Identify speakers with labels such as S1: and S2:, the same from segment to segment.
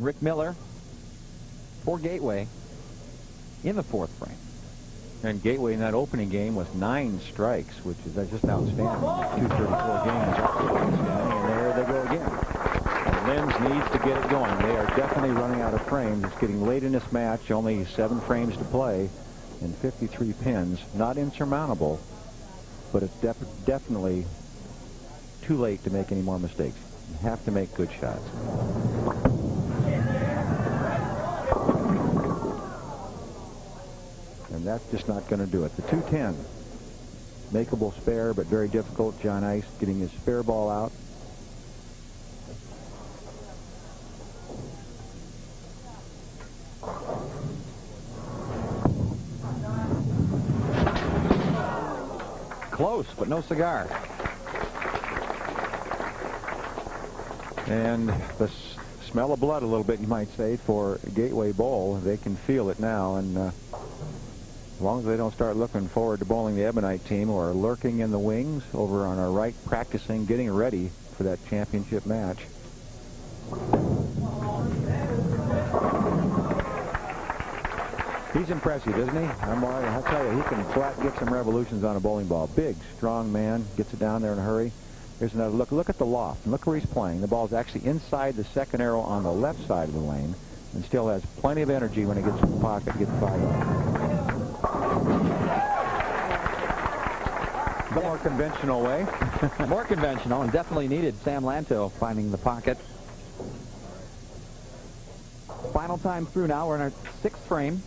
S1: Rick Miller for Gateway in the 4th frame.
S2: And Gateway in that opening game with 9 strikes, which is just outstanding. 234 games, outstanding, and there they go again. And Linz needs to get it going. They are definitely running out of frames. It's getting late in this match, only 7 frames to play, and 53 pins. Not insurmountable, but it's definitely too late to make any more mistakes. You have to make good shots. And that's just not going to do it. The 210, makeable spare, but very difficult. John Ice getting his spare ball out.
S1: Close, but no cigar.
S2: And the smell of blood a little bit, you might say, for Gateway Bowl. They can feel it now, and as long as they don't start looking forward to bowling the Ebonite team, who are lurking in the wings over on our right, practicing, getting ready for that championship match. He's impressive, isn't he? I'll tell you, he can flat get some revolutions on a bowling ball. Big, strong man, gets it down there in a hurry. Here's another look. Look at the loft. Look where he's playing. The ball's actually inside the second arrow on the left side of the lane, and still has plenty of energy when he gets in the pocket, gets 5 off. The more conventional way.
S1: More conventional, and definitely needed. Sam Lanto finding the pocket. Final time through now. We're in our 6th frame.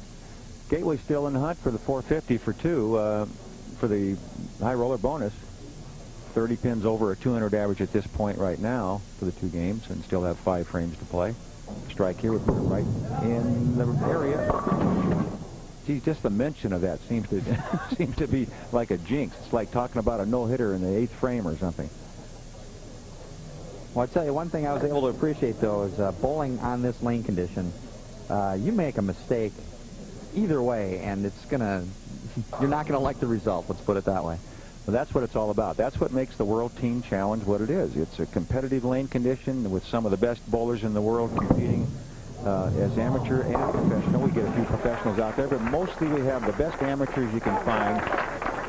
S2: Gateway still in the hunt for the 450 for 2 for the high roller bonus. 30 pins over a 200 average at this point right now for the 2 games, and still have 5 frames to play. Strike here would put it right in the area. Gee, just the mention of that seems to be like a jinx. It's like talking about a no-hitter in the 8th frame or something.
S1: Well, I tell you, one thing I was able to appreciate, though, is bowling on this lane condition. You make a mistake either way, and you're not gonna like the result. Let's put it that way.
S2: Well, that's what it's all about. That's what makes the World Team Challenge what it is. It's a competitive lane condition with some of the best bowlers in the world competing as amateur and professional. We get a few professionals out there, but mostly we have the best amateurs you can find.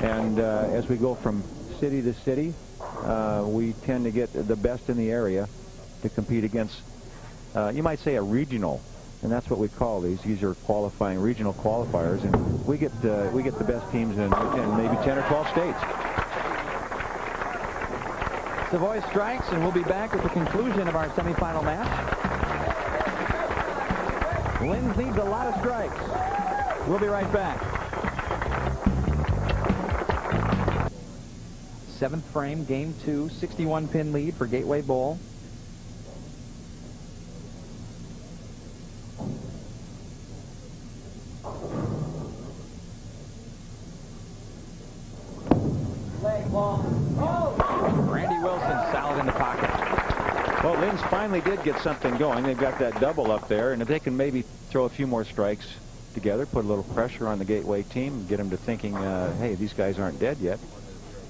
S2: And as we go from city to city, we tend to get the best in the area to compete against, you might say, a regional. And that's what we call these. These are qualifying regional qualifiers, and we get the best teams in maybe 10 or 12 states.
S1: Savoy strikes, and we'll be back with the conclusion of our semifinal match. Linz needs a lot of strikes. We'll be right back. 7th frame, game 2, 61 pin lead for Gateway Bowl. Randy Wilson solid in the pocket.
S2: Well, Linz finally did get something going. They've got that double up there, and if they can maybe throw a few more strikes together, put a little pressure on the Gateway team, get them to thinking, hey, these guys aren't dead yet.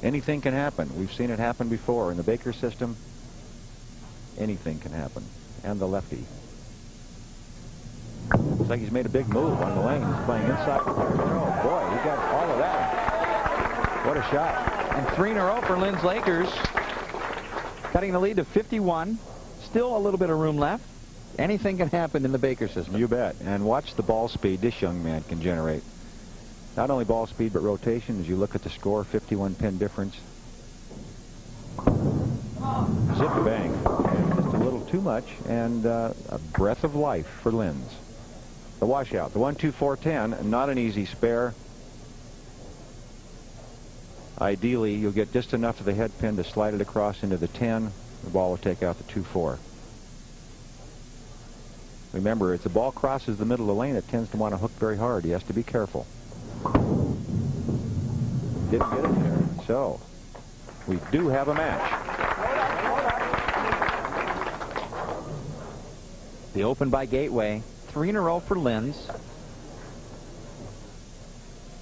S2: Anything can happen. We've seen it happen before. In the Baker system, anything can happen. And the lefty. Looks like he's made a big move on the lane. He's playing inside. Oh, boy, he got all of that. What a shot.
S1: And 3 in a row for Linz Lakers. Cutting the lead to 51. Still a little bit of room left. Anything can happen in the Baker system.
S2: You bet. And watch the ball speed this young man can generate. Not only ball speed, but rotation. As you look at the score, 51 pin difference. Zip bang. And just a little too much, and a breath of life for Linz. The washout. The 1-2-4-10. Not an easy spare. Ideally, you'll get just enough of the head pin to slide it across into the 10. The ball will take out the 2-4. Remember, if the ball crosses the middle of the lane, it tends to want to hook very hard. He has to be careful. Didn't get it there. So, we do have a match.
S1: The open by Gateway. 3 in a row for Linz.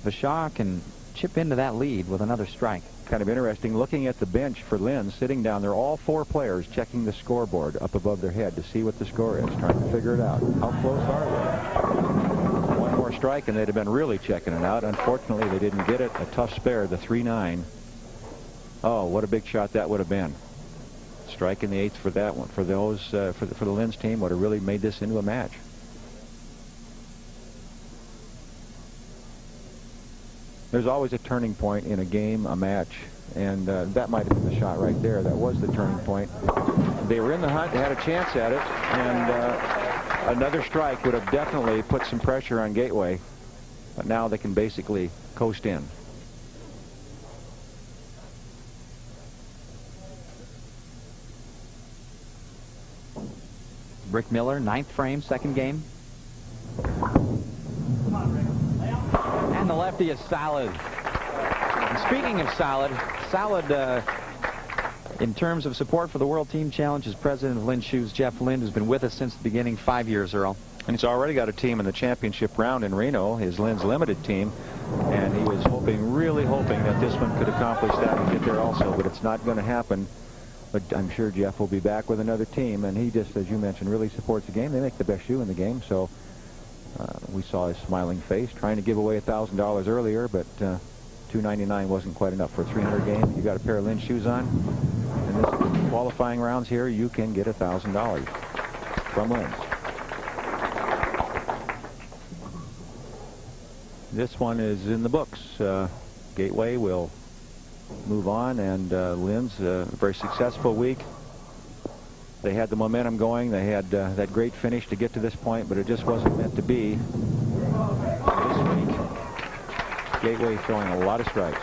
S1: Bashaw can chip into that lead with another strike.
S2: kind of interesting looking at the bench for Linz sitting down there, all 4 players checking the scoreboard up above their head to see what the score is, trying to figure it out. How close are they? One more strike and they'd have been really checking it out. Unfortunately, they didn't get it. A tough spare, the 3-9. Oh, what a big shot that would have been. Strike in the 8th for that one. For those, for the Linz team would have really made this into a match. There's always a turning point in a game, a match, and that might have been the shot right there. That was the turning point. They were in the hunt, they had a chance at it, and another strike would have definitely put some pressure on Gateway, but now they can basically coast in.
S1: Rick Miller, 9th frame, 2nd game. And the lefty is solid. And speaking of solid in terms of support for the World Team Challenge is president of Linz Shoes, Jeff Lind, who's been with us since the beginning, 5 years, Earl.
S2: And he's already got a team in the championship round in Reno, his Linz Limited team, and he was hoping, really hoping that this one could accomplish that and get there also, but it's not going to happen. But I'm sure Jeff will be back with another team, and he just, as you mentioned, really supports the game. They make the best shoe in the game, so we saw his smiling face trying to give away $1,000 earlier, but $299 wasn't quite enough for a 300 game. You got a pair of Linz shoes on, in this qualifying rounds here, you can get $1,000 from Linz. This one is in the books. Gateway will move on, and Linz, a very successful week. They had the momentum going. They had that great finish to get to this point, but it just wasn't meant to be. This week, Gateway throwing a lot of strikes.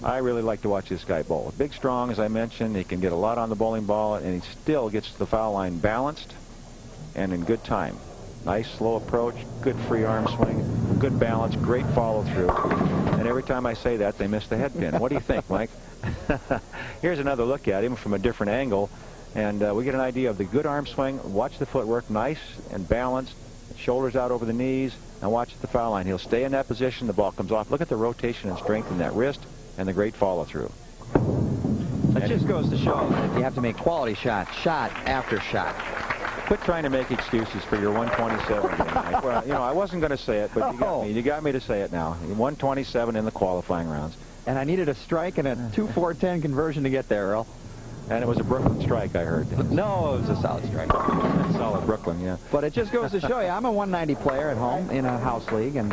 S2: I really like to watch this guy bowl. Big, strong, as I mentioned. He can get a lot on the bowling ball, and he still gets to the foul line balanced and in good time. Nice, slow approach, good free arm swing, good balance, great follow through. And every time I say that, they miss the head pin. What do you think, Mike? Here's another look at him from a different angle, and we get an idea of the good arm swing. Watch the footwork, nice and balanced, shoulders out over the knees, and watch the foul line. He'll stay in that position. The ball comes off. Look at the rotation and strength in that wrist and the great follow through.
S1: That just goes to show that you have to make quality shots, shot after shot.
S2: Quit trying to make excuses for your 127 game, Mike. Well, you know, I wasn't going to say it, but you got me to say it now. 127 in the qualifying rounds.
S1: And I needed a strike and a 2-4-10 conversion to get there, Earl.
S2: And it was a Brooklyn strike, I heard.
S1: No, it was a solid strike.
S2: Solid Brooklyn, yeah.
S1: But it just goes to show you, I'm a 190 player at home in a house league, and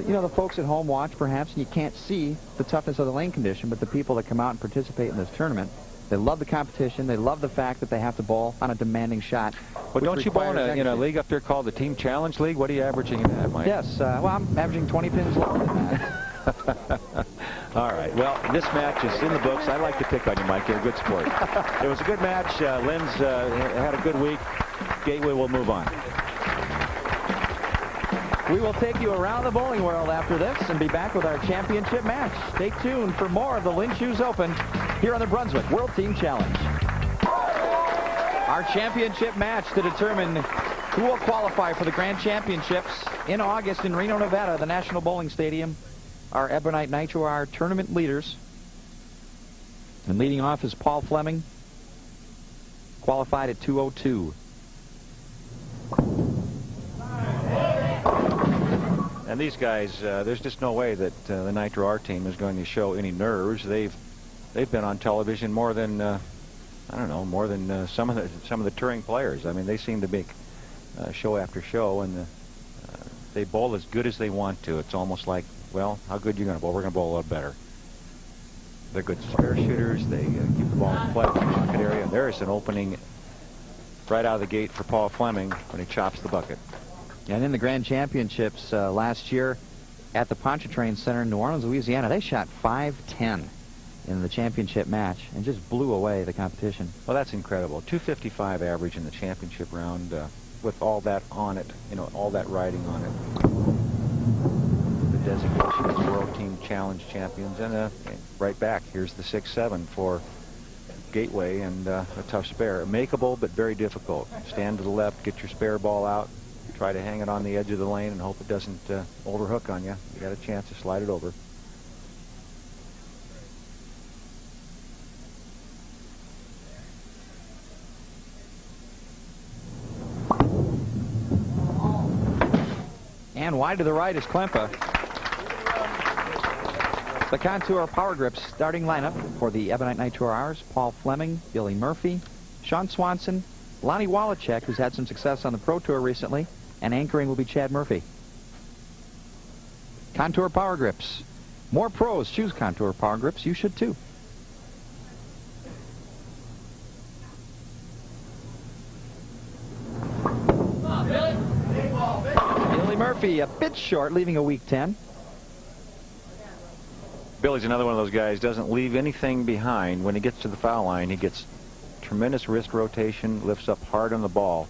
S1: you know, the folks at home watch perhaps, and you can't see the toughness of the lane condition, but the people that come out and participate in this tournament, they love the competition. They love the fact that they have to bowl on a demanding shot.
S2: Well, don't you bowl in a league up there called the Team Challenge League? What are you averaging in that, Mike?
S1: Yes, well, I'm averaging 20 pins lower than that.
S2: All right. Well, this match is in the books. I like to pick on you, Mike. You're a good sport. It was a good match. Linz had a good week. Gateway will move on.
S1: We will take you around the bowling world after this and be back with our championship match. Stay tuned for more of the Linz Shoes Open here on the Brunswick World Team Challenge. Our championship match to determine who will qualify for the Grand Championships in August in Reno, Nevada, the National Bowling Stadium. Our Ebonite Nitro are tournament leaders. And leading off is Paul Fleming, qualified at 202.
S2: And these guys, there's just no way that the Nitro R team is going to show any nerves. They've been on television more than I don't know, more than some of the touring players. I mean, they seem to make show after show, and they bowl as good as they want to. It's almost like, well, how good are you going to bowl? We're going to bowl a lot better. They're good spare shooters. They keep the ball in play in the pocket area. And there's an opening right out of the gate for Paul Fleming when he chops the bucket.
S1: And in the Grand Championships last year at the Pontchartrain Center in New Orleans, Louisiana, they shot 5-10 in the championship match and just blew away the competition.
S2: Well, that's incredible. 255 average in the championship round with all that on it, you know, all that riding on it. The designation as World Team Challenge champions, and right back, here's the 6-7 for Gateway and a tough spare. Makeable, but very difficult. Stand to the left, get your spare ball out, try to hang it on the edge of the lane and hope it doesn't overhook on you. You got a chance to slide it over.
S1: And wide to the right is Klempa. The Contour Power Grips starting lineup for the Ebonite Nitro Hours: Paul Fleming, Billy Murphy, Sean Swanson, Lonnie Wallachek, who's had some success on the Pro Tour recently, and anchoring will be Chad Murphy. Contour Power Grips. More pros choose Contour Power Grips. You should too. Billy Murphy a bit short, leaving a weak 10.
S2: Billy's another one of those guys, doesn't leave anything behind. When he gets to the foul line, he gets tremendous wrist rotation, lifts up hard on the ball.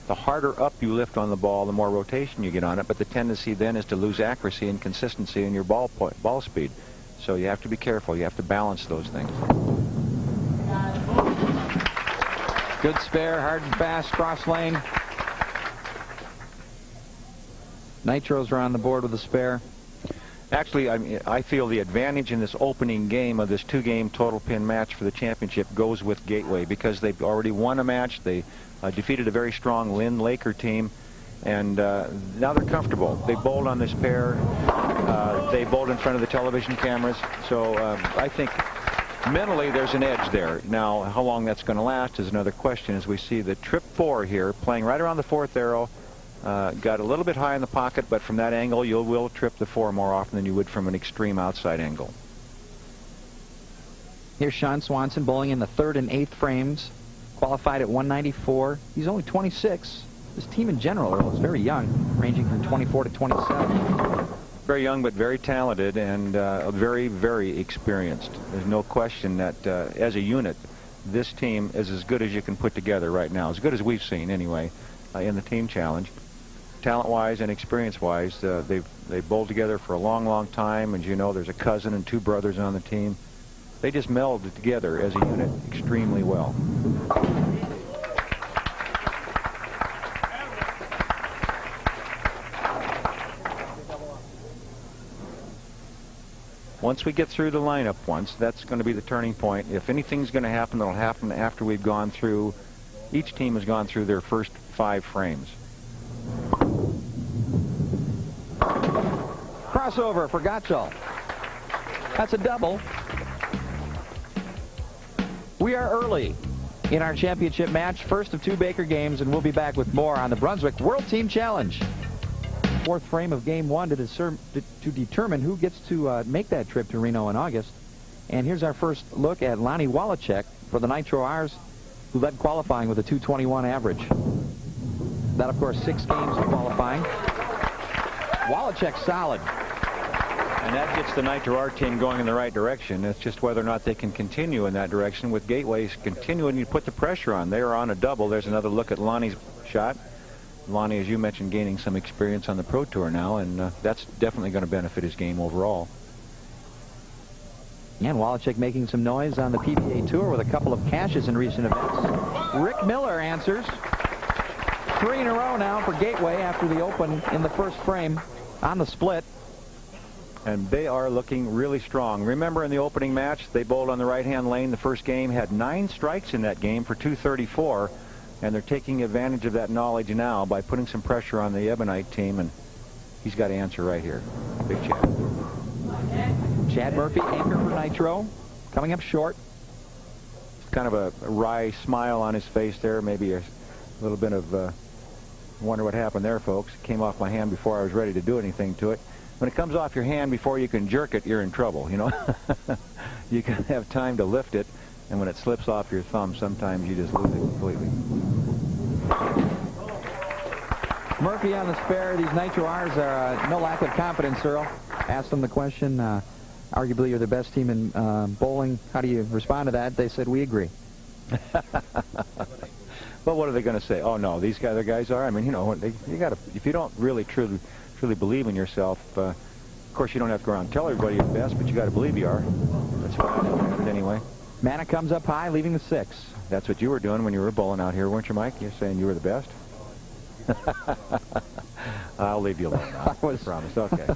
S2: The harder up you lift on the ball, the more rotation you get on it, but the tendency then is to lose accuracy and consistency in your ball speed. So you have to be careful. You have to balance those things.
S1: Good spare, hard and fast, cross lane. Nitros are on the board with a spare.
S2: Actually, I feel the advantage in this opening game of this two-game total pin match for the championship goes with Gateway because they've already won a match. They defeated a very strong Lynn Laker team, and now they're comfortable. They bowled on this pair. They bowled in front of the television cameras. So I think mentally there's an edge there. Now, how long that's going to last is another question as we see the trip 4 here, playing right around the 4th arrow. Got a little bit high in the pocket, but from that angle you will trip the 4 more often than you would from an extreme outside angle.
S1: Here's Sean Swanson bowling in the 3rd and 8th frames, qualified at 194. He's only 26. This team in general, Earl, is very young, ranging from 24 to 27.
S2: Very young, but very talented and very, very experienced. There's no question that as a unit, this team is as good as you can put together right now, as good as we've seen anyway in the team challenge. Talent-wise and experience-wise, they've bowled together for a long, long time. And you know, there's a cousin and 2 brothers on the team. They just melded together as a unit extremely well. Once we get through the lineup that's going to be the turning point. If anything's going to happen, it'll happen after we've gone through, each team has gone through their first 5 frames.
S1: Crossover for Gottschall. That's a double. We are early in our championship match, first of 2 Baker games, and we'll be back with more on the Brunswick World Team Challenge. 4th frame of game 1 to determine who gets to make that trip to Reno in August. And here's our first look at Lonnie Wallachek for the Nitro Hours, who led qualifying with a 221 average. That, of course, 6 games of qualifying. Wallachek solid.
S2: And that gets the Nitro R team going in the right direction. It's just whether or not they can continue in that direction with Gateway's continuing to put the pressure on. They are on a double. There's another look at Lonnie's shot. Lonnie, as you mentioned, gaining some experience on the Pro Tour now, and that's definitely going to benefit his game overall.
S1: And Wallachek making some noise on the PBA Tour with a couple of cashes in recent events. Rick Miller answers. 3 in a row now for Gateway after the open in the 1st frame on the split.
S2: And they are looking really strong. Remember, in the opening match, they bowled on the right-hand lane. The first game had 9 strikes in that game for 234, and they're taking advantage of that knowledge now by putting some pressure on the Ebonite team, and he's got to answer right here. Big Chad.
S1: Chad Murphy, anchor for Nitro, coming up short.
S2: Kind of a wry smile on his face there, maybe a little bit of wonder what happened there, folks. It came off my hand before I was ready to do anything to it. When it comes off your hand before you can jerk it, you're in trouble, you know. You can have time to lift it, and when it slips off your thumb, sometimes you just lose it completely.
S1: Murphy on the spare. These Nitro R's are no lack of confidence, Earl. Asked them the question, arguably you're the best team in bowling. How do you respond to that? They said, we agree.
S2: Well, what are they going to say? Oh, no, these other guys are. I mean, you know, you got to, if you don't really truly believe in yourself, of course you don't have to go around and tell everybody you're the best, but you got to believe you are. That's what I look at it anyway.
S1: Manna comes up high, leaving the 6.
S2: That's what you were doing when you were bowling out here, weren't you, Mike? You're saying you were the best? I'll leave you alone now. I promise. Okay.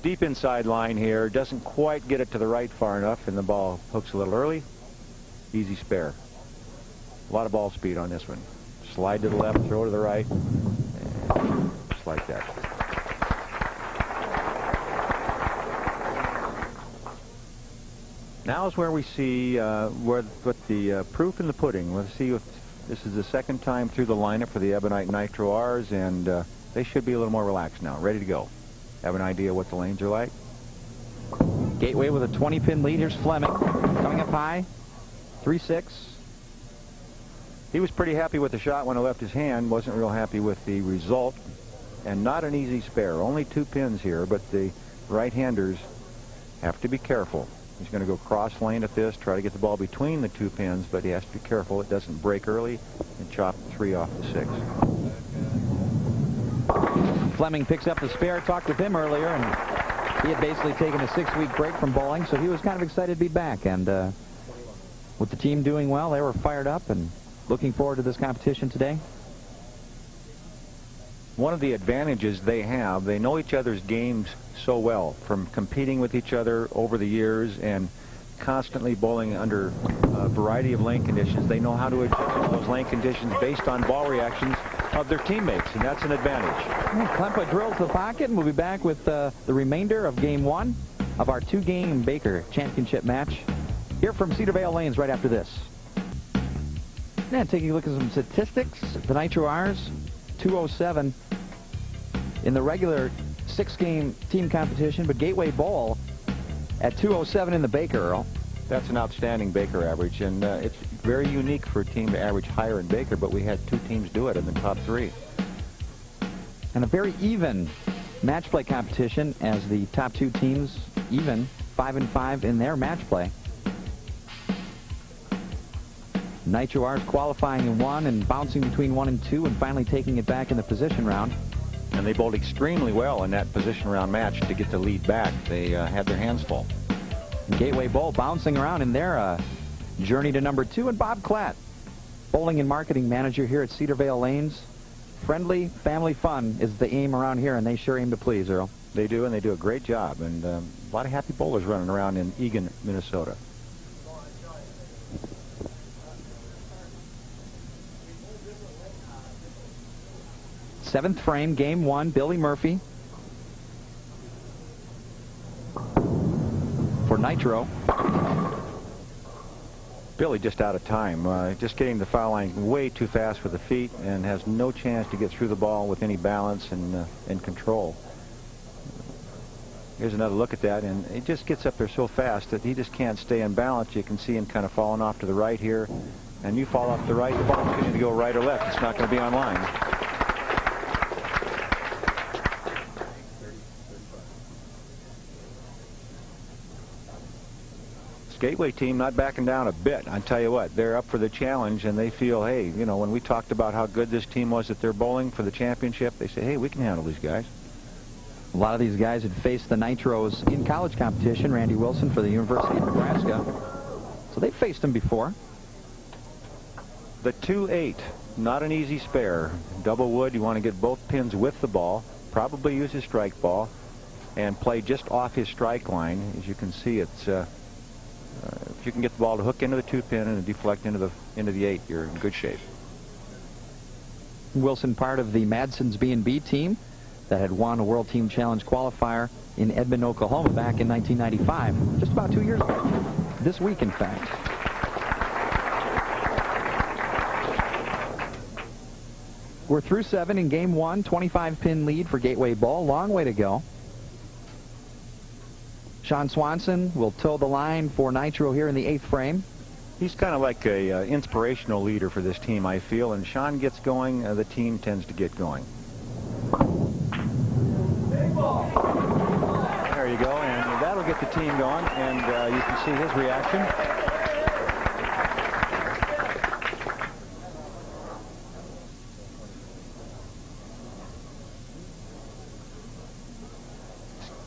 S2: Deep inside line here. Doesn't quite get it to the right far enough, and the ball hooks a little early. Easy spare. A lot of ball speed on this one. Slide to the left, throw to the right, and just like that. Now is where we see what the proof in the pudding. Let's see if this is the second time through the lineup for the Ebonite Nitro R's, and they should be a little more relaxed now, ready to go. Have an idea what the lanes are like?
S1: Gateway with a 20-pin lead. Here's Fleming coming up high, 3-6.
S2: He was pretty happy with the shot when it left his hand. Wasn't real happy with the result, and not an easy spare. Only 2 pins here, but the right-handers have to be careful. He's going to go cross lane at this, try to get the ball between the 2 pins, but he has to be careful it doesn't break early and chop 3 off the 6.
S1: Fleming picks up the spare. Talked with him earlier, and he had basically taken a 6-week break from bowling, so he was kind of excited to be back. And with the team doing well, they were fired up and looking forward to this competition today.
S2: One of the advantages they have, they know each other's games so well from competing with each other over the years and constantly bowling under a variety of lane conditions. They know how to adjust those lane conditions based on ball reactions of their teammates, and that's an advantage.
S1: Klempa drills the pocket, and we'll be back with the remainder of Game 1 of our 2-game Baker Championship match here from Cedar Vale Lanes right after this. Now, taking a look at some statistics. The Nitro R's, 207 in the regular 6-game team competition, but Gateway Bowl at 207 in the Baker, Earl.
S2: That's an outstanding Baker average, and it's very unique for a team to average higher in Baker, but we had 2 teams do it in the top 3.
S1: And a very even match play competition as the top 2 teams even 5-5 in their match play. Nitro R's qualifying in 1 and bouncing between 1 and 2 and finally taking it back in the position round.
S2: And they bowled extremely well in that position round match to get the lead back. They had their hands full.
S1: Gateway Bowl bouncing around in their journey to number 2. And Bob Klatt, bowling and marketing manager here at Cedar Vale Lanes. Friendly family fun is the aim around here, and they sure aim to please, Earl.
S2: They do, and they do a great job. And a lot of happy bowlers running around in Eagan, Minnesota.
S1: Seventh frame, Game 1, Billy Murphy for Nitro.
S2: Billy just out of time. Just getting the foul line way too fast with the feet and has no chance to get through the ball with any balance and control. Here's another look at that, and it just gets up there so fast that he just can't stay in balance. You can see him kind of falling off to the right here, and you fall off to the right, the ball's going to go right or left. It's not going to be on line. Gateway team not backing down a bit. I tell you what, they're up for the challenge, and they feel, hey, you know, when we talked about how good this team was that they're bowling for the championship, they say, hey, we can handle these guys.
S1: A lot of these guys had faced the Nitros in college competition. Randy Wilson for the University of Nebraska. So they've faced them before.
S2: The 2-8, not an easy spare. Double wood, you want to get both pins with the ball, probably use his strike ball, and play just off his strike line. As you can see, it's if you can get the ball to hook into the 2-pin and deflect into the 8, you're in good shape.
S1: Wilson, part of the Madson's B&B team that had won a World Team Challenge qualifier in Edmond, Oklahoma back in 1995, just about 2 years ago. This week, in fact. We're through 7 in Game 1, 25-pin lead for Gateway Bowl. Long way to go. Sean Swanson will toe the line for Nitro here in the 8th frame.
S2: He's kind of like a inspirational leader for this team, I feel, and Sean gets going, the team tends to get going. There you go, and that'll get the team going, and you can see his reaction.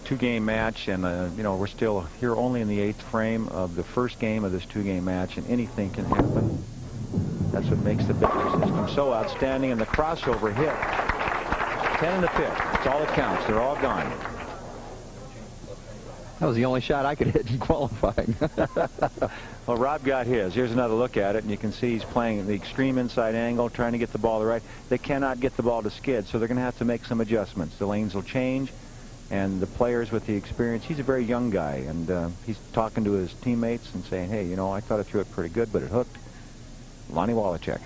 S2: two-game match, and we're still here only in the 8th frame of the first game of this two-game match, and anything can happen. That's what makes the Becker system so outstanding. And the crossover hit, 10 in the 5th. That's all that counts. They're all gone.
S1: That was the only shot I could hit in qualifying.
S2: Well, Rob got his. Here's another look at it, and you can see he's playing the extreme inside angle, trying to get the ball to right. They cannot get the ball to skid, so they're going to have to make some adjustments. The lanes will change, and the players with the experience, he's a very young guy, and he's talking to his teammates and saying, hey, I thought I threw it pretty good, but it hooked. Lonnie Wallachek.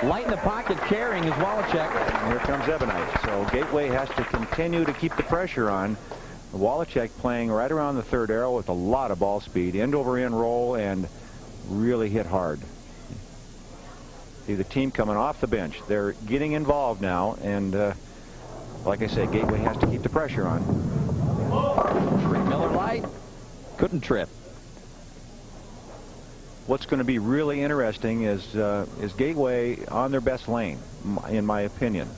S1: Light in the pocket carrying is Wallachek.
S2: And here comes Ebonite. So Gateway has to continue to keep the pressure on. Wallachek playing right around the 3rd arrow with a lot of ball speed. End over end roll and really hit hard. See the team coming off the bench. They're getting involved now. And like I said, Gateway has to keep the pressure on.
S1: Miller Light. Couldn't trip.
S2: What's going to be really interesting is Gateway on their best lane, in my opinion,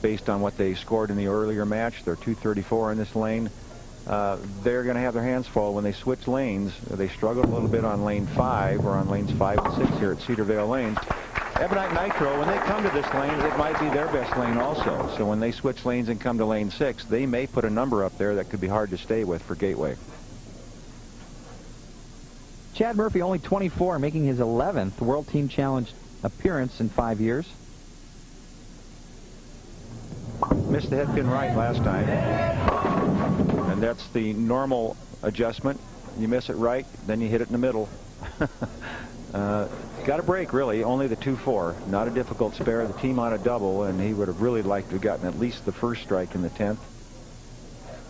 S2: based on what they scored in the earlier match. They're 234 in this lane. They're going to have their hands full when they switch lanes. They struggled a little bit on lane 5 or on lanes 5 and 6 here at Cedar Vale Lanes. Ebonite Nitro, when they come to this lane, it might be their best lane also. So when they switch lanes and come to lane 6, they may put a number up there that could be hard to stay with for Gateway.
S1: Chad Murphy, only 24, making his 11th World Team Challenge appearance in 5 years.
S2: Missed the head pin right last time. And that's the normal adjustment. You miss it right, then you hit it in the middle. Got a break, really. Only the 2-4. Not a difficult spare. The team on a double, and he would have really liked to have gotten at least the first strike in the 10th.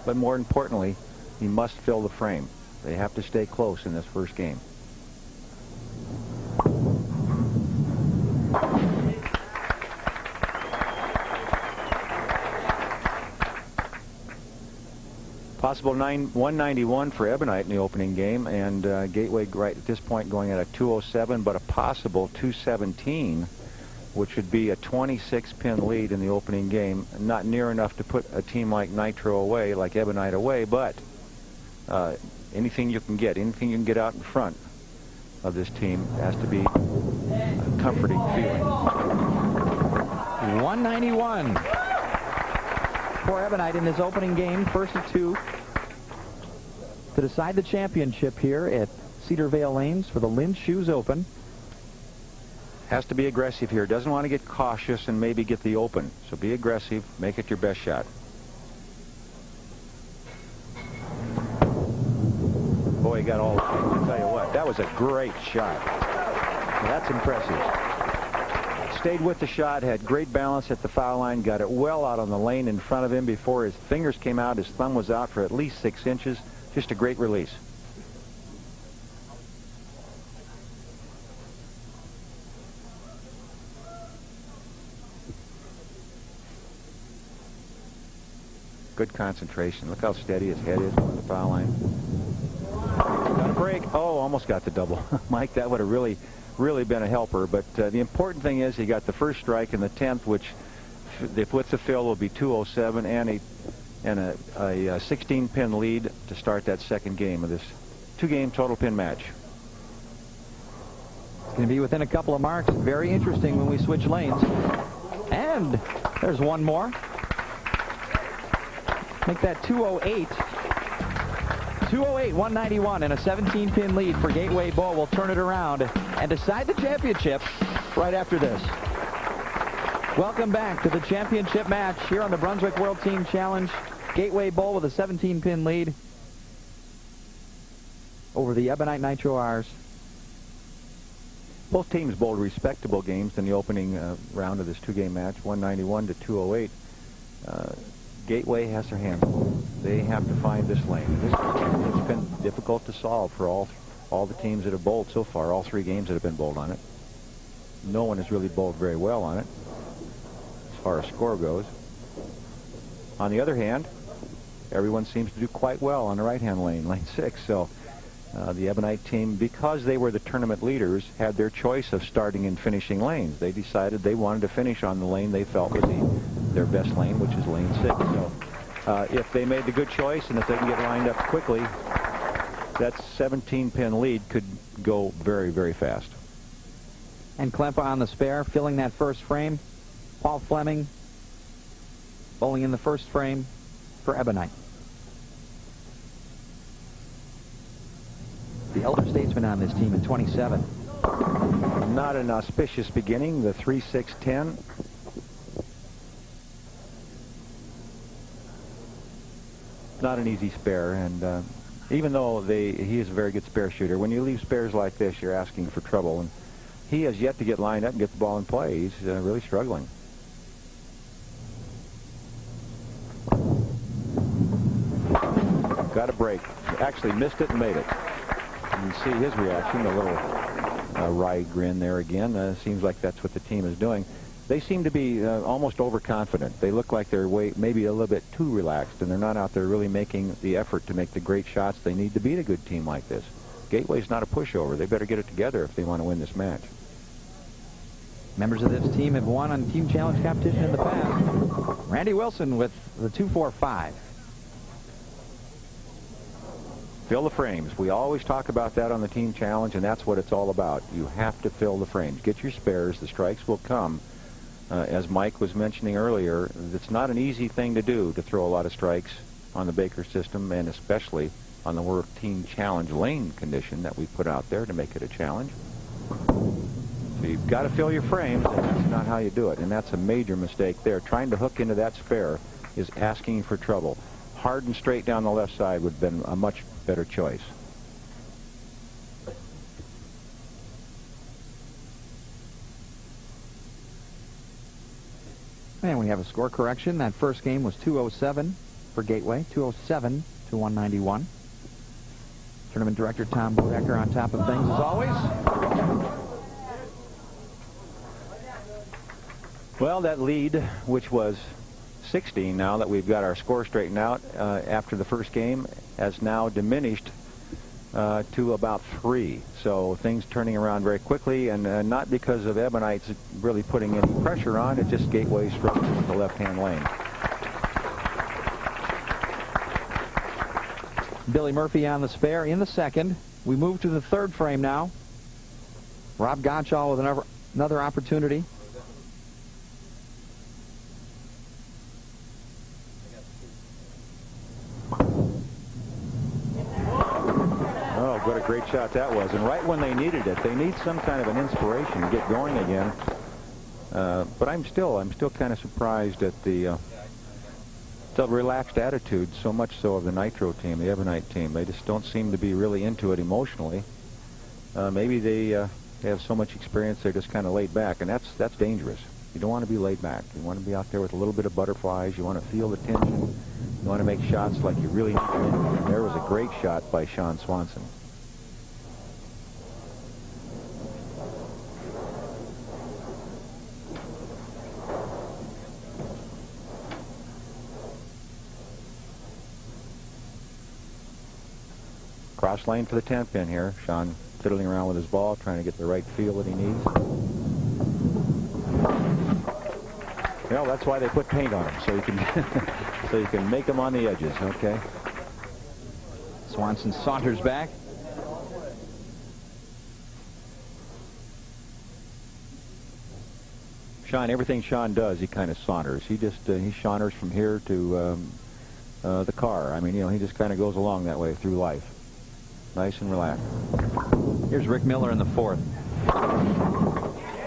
S2: But more importantly, he must fill the frame. They have to stay close in this first game. Possible 191 for Ebonite in the opening game, and Gateway right at this point going at a 207, but a possible 217, which would be a 26-pin lead in the opening game. Not near enough to put a team like Nitro away, like Ebonite away, but anything you can get out in front of this team has to be a comforting feeling.
S1: 191 for Ebonite in his opening game, first of 2 to decide the championship here at Cedar Vale Lanes for the Lynch Shoes Open.
S2: Has to be aggressive here. Doesn't want to get cautious and maybe get the open. So be aggressive. Make it your best shot. Boy, he got all. I tell you what, that was a great shot. That's impressive. Stayed with the shot, had great balance at the foul line, got it well out on the lane in front of him before his fingers came out. His thumb was out for at least 6 inches. Just a great release. Good concentration. Look how steady his head is on the foul line. Got a break. Oh, almost got the double. Mike, that would have really been a helper. But the important thing is he got the first strike in the 10th, which with the fill will be 207 and a 16-pin lead to start that second game of this 2-game total pin match.
S1: It's going to be within a couple of marks. Very interesting when we switch lanes. And there's one more. Make that 208. 208, 191, and a 17-pin lead for Gateway Bowl will turn it around and decide the championship right after this. Welcome back to the championship match here on the Brunswick World Team Challenge. Gateway Bowl with a 17-pin lead over the Ebonite Nitro R's.
S2: Both teams bowled respectable games in the opening round of this 2-game match, 191 to 208. Gateway has their hands full. They have to find this lane. It's been difficult to solve for all the teams that have bowled so far, all 3 games that have been bowled on it. No one has really bowled very well on it as far as score goes. On the other hand, everyone seems to do quite well on the right-hand lane, lane 6. So The Ebonite team, because they were the tournament leaders, had their choice of starting and finishing lanes. They decided they wanted to finish on the lane they felt was their best lane, which is lane 6. So if they made the good choice and if they can get lined up quickly, that 17-pin lead could go very, very fast.
S1: And Klempa on the spare, filling that first frame. Paul Fleming bowling in the first frame for Ebonite. The elder statesman on this team at 27.
S2: Not an auspicious beginning, the 3-6-10. Not an easy spare, and even though he is a very good spare shooter, when you leave spares like this, you're asking for trouble, and he has yet to get lined up and get the ball in play. He's really struggling. Got a break. Actually missed it and made it. You can see his reaction, the little wry grin there again. Seems like that's what the team is doing. They seem to be almost overconfident. They look like they're maybe a little bit too relaxed, and they're not out there really making the effort to make the great shots they need to beat a good team like this. Gateway's not a pushover. They better get it together if they want to win this match.
S1: Members of this team have won on Team Challenge competition in the past. Randy Wilson with the 2-4-5.
S2: Fill the frames. We always talk about that on the Team Challenge, and that's what it's all about. You have to fill the frames. Get your spares. The strikes will come. As Mike was mentioning earlier, it's not an easy thing to do to throw a lot of strikes on the Baker system, and especially on the World Team Challenge lane condition that we put out there to make it a challenge. So you've got to fill your frames, and that's not how you do it. And that's a major mistake there. Trying to hook into that spare is asking for trouble. Hard and straight down the left side would have been a much better choice.
S1: And we have a score correction. That first game was 207 for Gateway, 207 to 191. Tournament director Tom Bodecker on top of things as always.
S2: Well, that lead, which was 16 now that we've got our score straightened out after the first game, has now diminished to about 3. So things turning around very quickly, and not because of Ebonite's really putting any pressure on. It's just Gateway struggling with the left-hand lane.
S1: Billy Murphy on the spare in the second. We move to the third frame now. Rob Gottschall with another opportunity.
S2: What a great shot that was. And right when they needed it, they need some kind of an inspiration to get going again. But I'm still kind of surprised at the relaxed attitude, so much so of the Nitro team, the Ebonite team. They just don't seem to be really into it emotionally. Maybe they have so much experience they're just kind of laid back, and that's dangerous. You don't want to be laid back. You want to be out there with a little bit of butterflies. You want to feel the tension. You want to make shots like you really need to win. And there was a great shot by Sean Swanson. Cross lane for the 10 pin here. Sean fiddling around with his ball, trying to get the right feel that he needs. Well, that's why they put paint on them, so you can so you can make them on the edges. Okay.
S1: Swanson saunters back.
S2: Sean, everything Sean does, he kind of saunters. He saunters from here to the car. I mean, he just kind of goes along that way through life. Nice and relaxed.
S1: Here's Rick Miller in the fourth.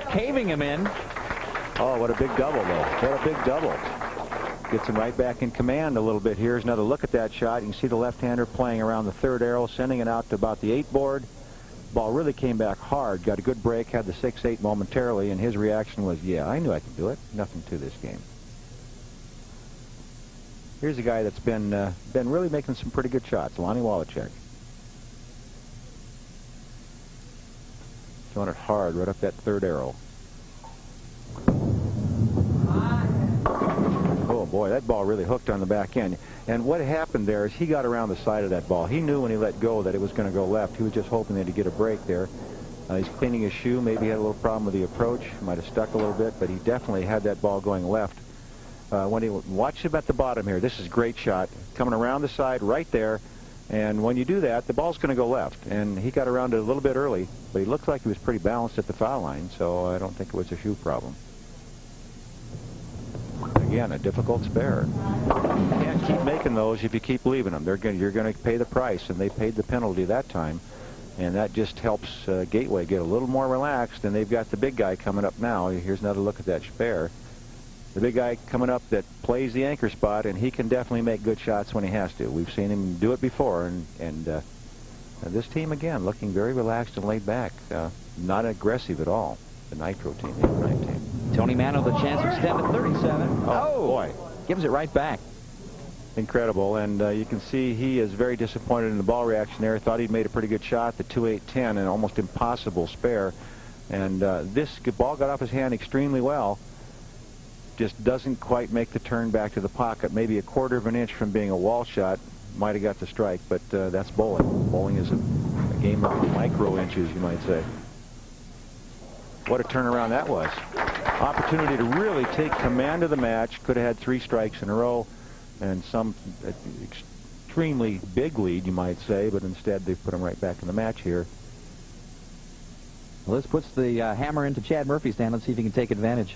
S1: Caving him in.
S2: Oh, what a big double, though. What a big double. Gets him right back in command a little bit. Here's another look at that shot. You can see the left-hander playing around the third arrow, sending it out to about the 8 board. Ball really came back hard. Got a good break. Had the 6-8 momentarily, and his reaction was, yeah, I knew I could do it. Nothing to this game. Here's a guy that's been really making some pretty good shots. Lonnie Wallachek. Throwing it hard right up that third arrow. Oh boy, that ball really hooked on the back end. And what happened there is he got around the side of that ball. He knew when he let go that it was going to go left. He was just hoping that he'd get a break there. He's cleaning his shoe. Maybe he had a little problem with the approach. Might have stuck a little bit, but he definitely had that ball going left. When he watched him at the bottom here, this is a great shot. Coming around the side right there. And when you do that, the ball's going to go left. And he got around it a little bit early, but he looked like he was pretty balanced at the foul line, so I don't think it was a shoe problem. Again, a difficult spare. You can't keep making those if you keep leaving them. You're going to pay the price, and they paid the penalty that time. And that just helps Gateway get a little more relaxed, and they've got the big guy coming up now. Here's another look at that spare. The big guy coming up that plays the anchor spot, and he can definitely make good shots when he has to. We've seen him do it before, and this team, again, looking very relaxed and laid back. Not aggressive at all, the Nitro team, the Ebonite team.
S1: Tony Manna with a chance to extend to 37.
S2: Oh, boy.
S1: Gives it right back.
S2: Incredible, and you can see he is very disappointed in the ball reaction there. Thought he'd made a pretty good shot, the 2-8-10, an almost impossible spare. And this ball got off his hand extremely well. Just doesn't quite make the turn back to the pocket. Maybe a quarter of an inch from being a wall shot. Might have got the strike, but that's bowling. Bowling is a game of micro inches, you might say. What a turnaround that was. Opportunity to really take command of the match. Could have had 3 strikes in a row and some extremely big lead, you might say, but instead they put him right back in the match here.
S1: Well, this puts the hammer into Chad Murphy's hand. Let's see if he can take advantage.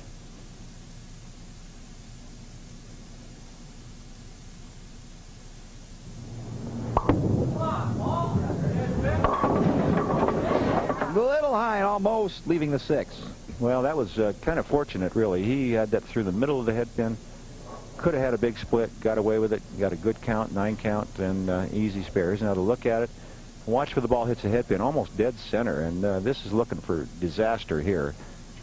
S1: A little high, almost leaving the 6.
S2: Well, that was kind of fortunate, really. He had that through the middle of the head pin. Could have had a big split, got away with it, got a good count, 9 count, and easy spares. Now to look at it, watch where the ball hits the head pin, almost dead center, and this is looking for disaster here.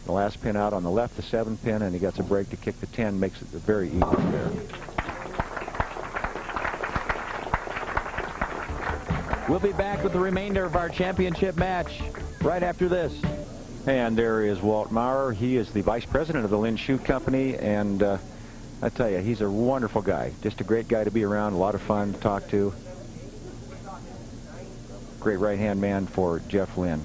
S2: The last pin out on the left, the 7 pin, and he gets a break to kick the 10, makes it a very easy spare.
S1: We'll be back with the remainder of our championship match right after this.
S2: And there is Walt Maurer. He is the vice president of the Lynn Shoe Company, and I tell you, he's a wonderful guy. Just a great guy to be around, a lot of fun to talk to. Great right-hand man for Jeff Lynn.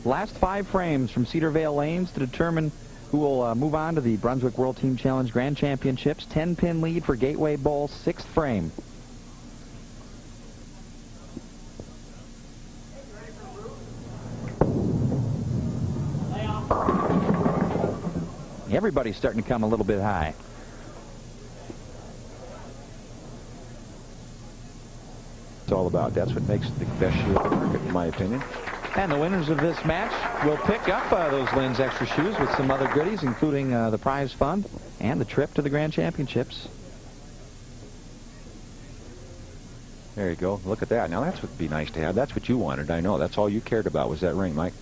S1: Last 5 frames from Cedar Vale Lanes to determine who will move on to the Brunswick World Team Challenge Grand Championships. 10-pin lead for Gateway Bowl, 6th frame. Everybody's starting to come a little bit high.
S2: It's all about. That's what makes the best shoe on the market, in my opinion.
S1: And the winners of this match will pick up those Lynn's extra shoes with some other goodies, including the prize fund and the trip to the Grand Championships.
S2: There you go. Look at that. Now that's what would be nice to have. That's what you wanted. I know. That's all you cared about was that ring, Mike.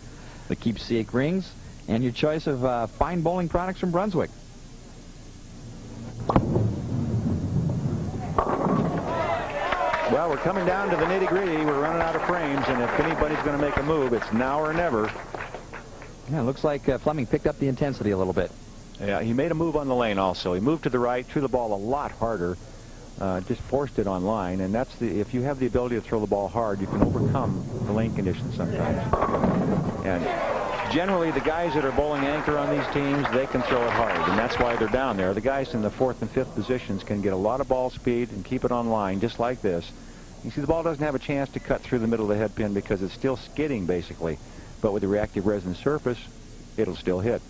S1: The keepsake rings and your choice of fine bowling products from Brunswick.
S2: Well, we're coming down to the nitty-gritty. We're running out of frames, and if anybody's going to make a move, it's now or never.
S1: Yeah, it looks like Fleming picked up the intensity a little bit.
S2: Yeah, he made a move on the lane also. He moved to the right, threw the ball a lot harder, just forced it on line, and that's if you have the ability to throw the ball hard, you can overcome the lane conditions sometimes. And generally, the guys that are bowling anchor on these teams, they can throw it hard, and that's why they're down there. The guys in the 4th and 5th positions can get a lot of ball speed and keep it on line, just like this. You see, the ball doesn't have a chance to cut through the middle of the head pin because it's still skidding, basically. But with the reactive resin surface, it'll still hit.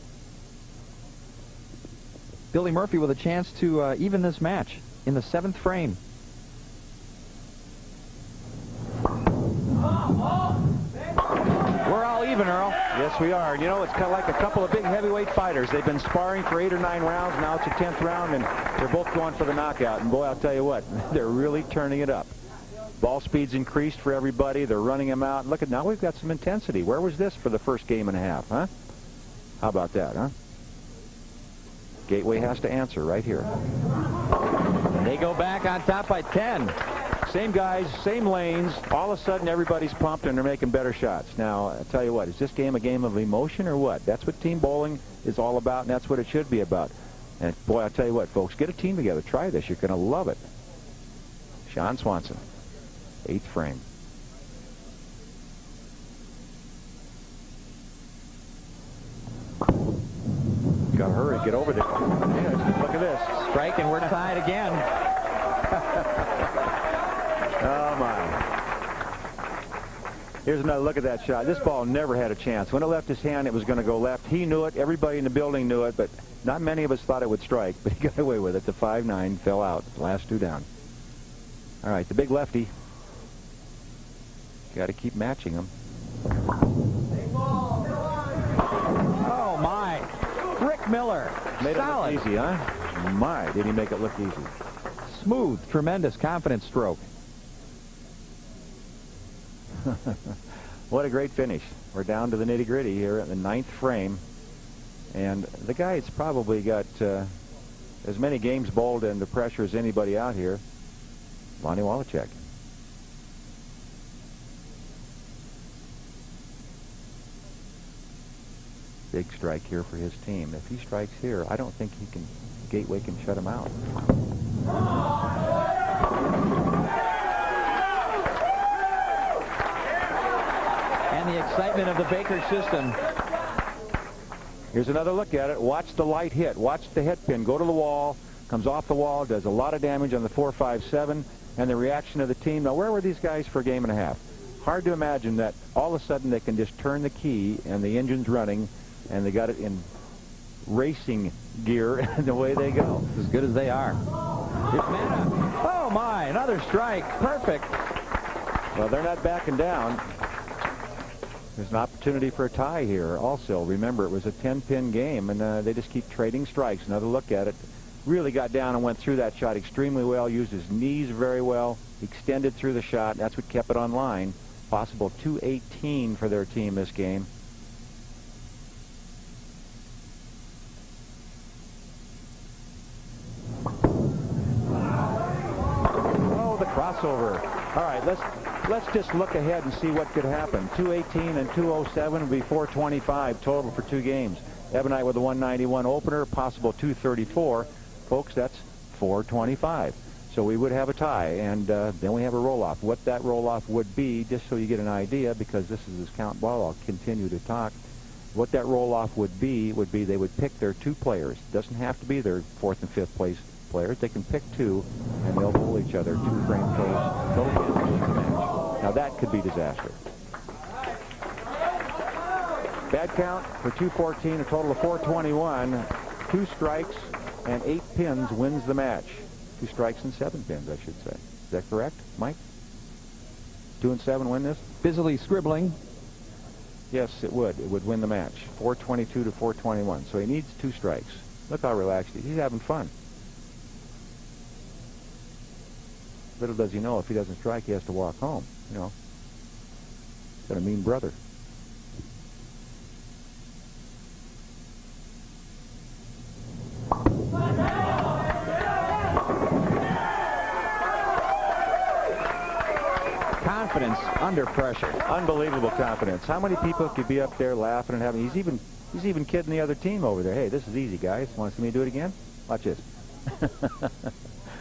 S1: Billy Murphy with a chance to even this match in the 7th frame. We're all even, Earl.
S2: Yes, we are. You know, it's kind of like a couple of big heavyweight fighters. They've been sparring for 8 or 9 rounds. Now it's a 10th round, and they're both going for the knockout. And, boy, I'll tell you what, they're really turning it up. Ball speed's increased for everybody. They're running them out. Look at now, we've got some intensity. Where was this for the first game and a half, huh? How about that, huh? Gateway has to answer right here.
S1: They go back on top by 10.
S2: Same guys, same lanes. All of a sudden, everybody's pumped and they're making better shots. Now, I'll tell you what, is this game a game of emotion or what? That's what team bowling is all about, and that's what it should be about. And boy, I'll tell you what, folks, get a team together. Try this. You're going to love it. Sean Swanson, 8th frame. Got to hurry, get over there. Yeah, look at this.
S1: Strike, and we're tied again.
S2: Oh, my. Here's another look at that shot. This ball never had a chance. When it left his hand, it was going to go left. He knew it. Everybody in the building knew it, but not many of us thought it would strike. But he got away with it. The 5-9 fell out. Last 2 down. All right, the big lefty. Got to keep matching him.
S1: Oh, my. Rick Miller.
S2: Made
S1: Solid.
S2: it look easy, huh? My, did he make it look easy.
S1: Smooth, tremendous, confident stroke.
S2: What a great finish. We're down to the nitty-gritty here at the 9th frame. And the guy that's probably got as many games bowled under pressure as anybody out here, Lonnie Wallachek. Big strike here for his team. If he strikes here, I don't think Gateway can shut him out.
S1: And the excitement of the Baker system.
S2: Here's another look at it. Watch the light hit. Watch the hit pin go to the wall. Comes off the wall. Does a lot of damage on the 4-5-7. And the reaction of the team. Now, where were these guys for a game and a half? Hard to imagine that all of a sudden they can just turn the key and the engine's running and they got it in racing gear and the way they go.
S1: As good as they are. It's Manna. Oh, my. Another strike. Perfect.
S2: Well, they're not backing down. There's an opportunity for a tie here also. Remember, it was a 10-pin game, and they just keep trading strikes. Another look at it. Really got down and went through that shot extremely well, used his knees very well, extended through the shot. That's what kept it on line. Possible 218 for their team this game. Oh, the crossover. All right, let's just look ahead and see what could happen. 218 and 207 would be 425 total for 2 games. Ebonite with a 191 opener, possible 234. Folks, that's 425. So we would have a tie, and then we have a roll-off. What that roll-off would be, just so you get an idea, because this is his count ball, I'll continue to talk. What that roll-off would be they would pick their 2 players. Doesn't have to be their 4th and 5th place players. They can pick 2, and they'll bowl each other 2 frame total games in the match. Now that could be disaster. Bad count for 214, a total of 421. 2 strikes and 8 pins wins the match. 2 strikes and 7 pins, I should say. Is that correct, Mike? 2 and 7 win this?
S1: Busily scribbling.
S2: Yes, it would. It would win the match. 422 to 421. So he needs 2 strikes. Look how relaxed he is. He's having fun. Little does he know, if he doesn't strike, he has to walk home. You know, got a mean brother.
S1: Confidence under pressure.
S2: Unbelievable confidence. How many people could be up there laughing and having? He's even kidding the other team over there. Hey, this is easy, guys. Want to see me do it again? Watch this.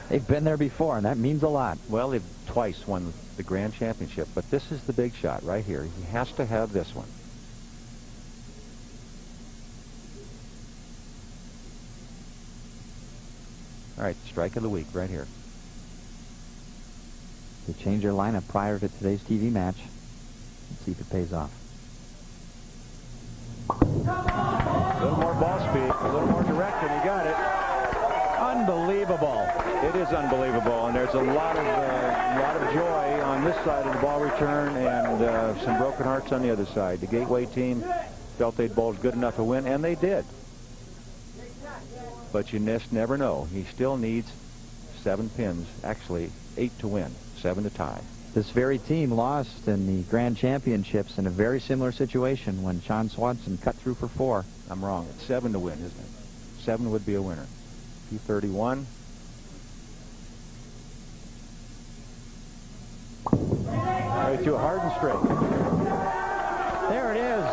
S1: They've been there before, and that means a lot.
S2: Well, they've twice won the Grand Championship, but this is the big shot right here. He has to have this one. All right, strike of the week right here.
S1: They change their lineup prior to today's TV match. Let's see if it pays off.
S2: A little more ball speed, a little more direct, and he got it.
S1: Unbelievable.
S2: It is unbelievable, and there's a lot of joy on this side of the ball return and some broken hearts on the other side. The Gateway team felt they'd bowled good enough to win, and they did. But you just never know. He still needs 7 pins, actually 8 to win, 7 to tie.
S1: This very team lost in the Grand Championships in a very similar situation when Sean Swanson cut through for 4.
S2: I'm wrong. It's 7 to win, isn't it? 7 would be a winner. 231. Right to a hard and straight.
S1: There it is.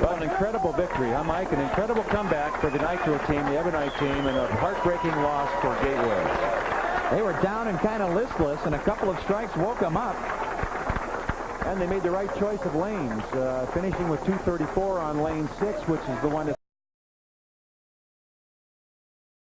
S2: Well, an incredible victory, huh, Mike? An incredible comeback for the Nitro team, the Ebonite team, and a heartbreaking loss for Gateway.
S1: They were down and kind of listless, and a couple of strikes woke them up.
S2: And they made the right choice of lanes, finishing with 234 on lane 6, which is the one that